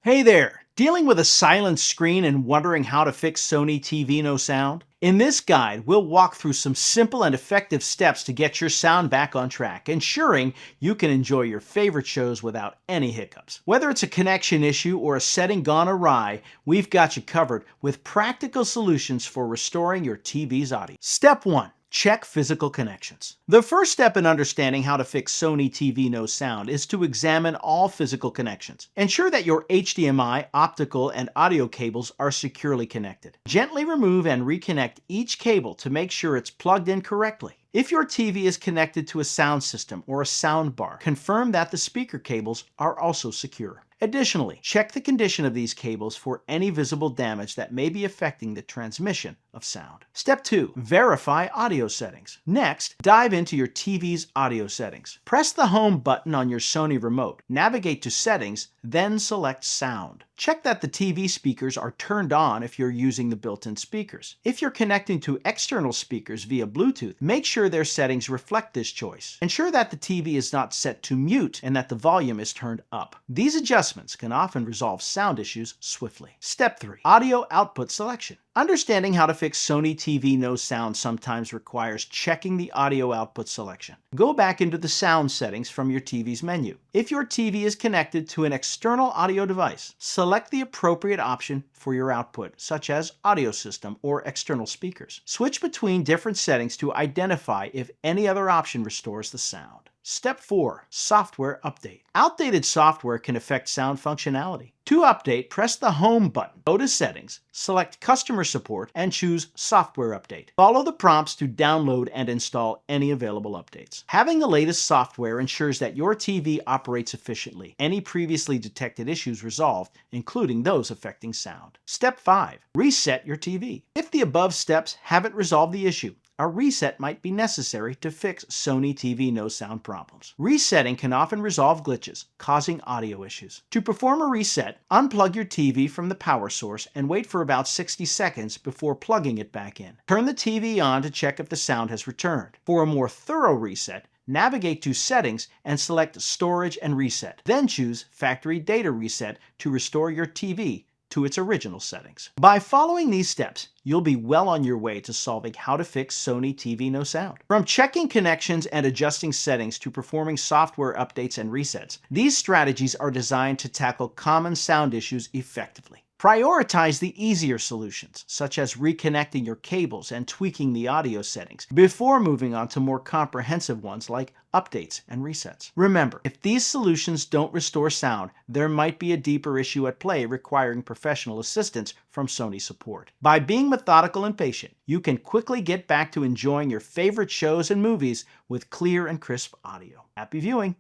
Hey there! Dealing with a silent screen and wondering how to fix Sony TV no sound? In this guide, we'll walk through some simple and effective steps to get your sound back on track, ensuring you can enjoy your favorite shows without any hiccups. Whether it's a connection issue or a setting gone awry, we've got you covered with practical solutions for restoring your TV's audio. Step 1. Check physical connections. The first step in understanding how to fix Sony TV no sound is to examine all physical connections. Ensure that your HDMI, optical, and audio cables are securely connected. Gently remove and reconnect each cable to make sure it's plugged in correctly. If your TV is connected to a sound system or a sound bar, confirm that the speaker cables are also secure. Additionally, check the condition of these cables for any visible damage that may be affecting the transmission of sound. Step 2. Verify audio settings. Next, dive into your TV's audio settings. Press the home button on your Sony remote. Navigate to Settings, then select Sound. Check that the TV speakers are turned on if you're using the built-in speakers. If you're connecting to external speakers via Bluetooth, make sure their settings reflect this choice. Ensure that the TV is not set to mute and that the volume is turned up. These adjustments can often resolve sound issues swiftly. Step 3. Audio output selection. Understanding how to fix Sony TV no sound sometimes requires checking the audio output selection. Go back into the sound settings from your TV's menu. If your TV is connected to an external audio device, select the appropriate option for your output, such as audio system or external speakers. Switch between different settings to identify if any other option restores the sound. Step 4. Software update. Outdated software can affect sound functionality. To update, press the Home button, go to Settings, select Customer Support, and choose Software Update. Follow the prompts to download and install any available updates. Having the latest software ensures that your TV operates efficiently. Any previously detected issues resolved, including those affecting sound. Step 5. Reset your TV. If the above steps haven't resolved the issue, a reset might be necessary to fix Sony TV no sound problems. Resetting can often resolve glitches, causing audio issues. To perform a reset, unplug your TV from the power source and wait for about 60 seconds before plugging it back in. Turn the TV on to check if the sound has returned. For a more thorough reset, navigate to Settings and select Storage and Reset. Then choose Factory Data Reset to restore your TV to its original settings. By following these steps, you'll be well on your way to solving how to fix Sony TV no sound. From checking connections and adjusting settings to performing software updates and resets, these strategies are designed to tackle common sound issues effectively. Prioritize the easier solutions, such as reconnecting your cables and tweaking the audio settings, before moving on to more comprehensive ones like updates and resets. Remember, if these solutions don't restore sound, there might be a deeper issue at play requiring professional assistance from Sony support. By being methodical and patient, you can quickly get back to enjoying your favorite shows and movies with clear and crisp audio. Happy viewing!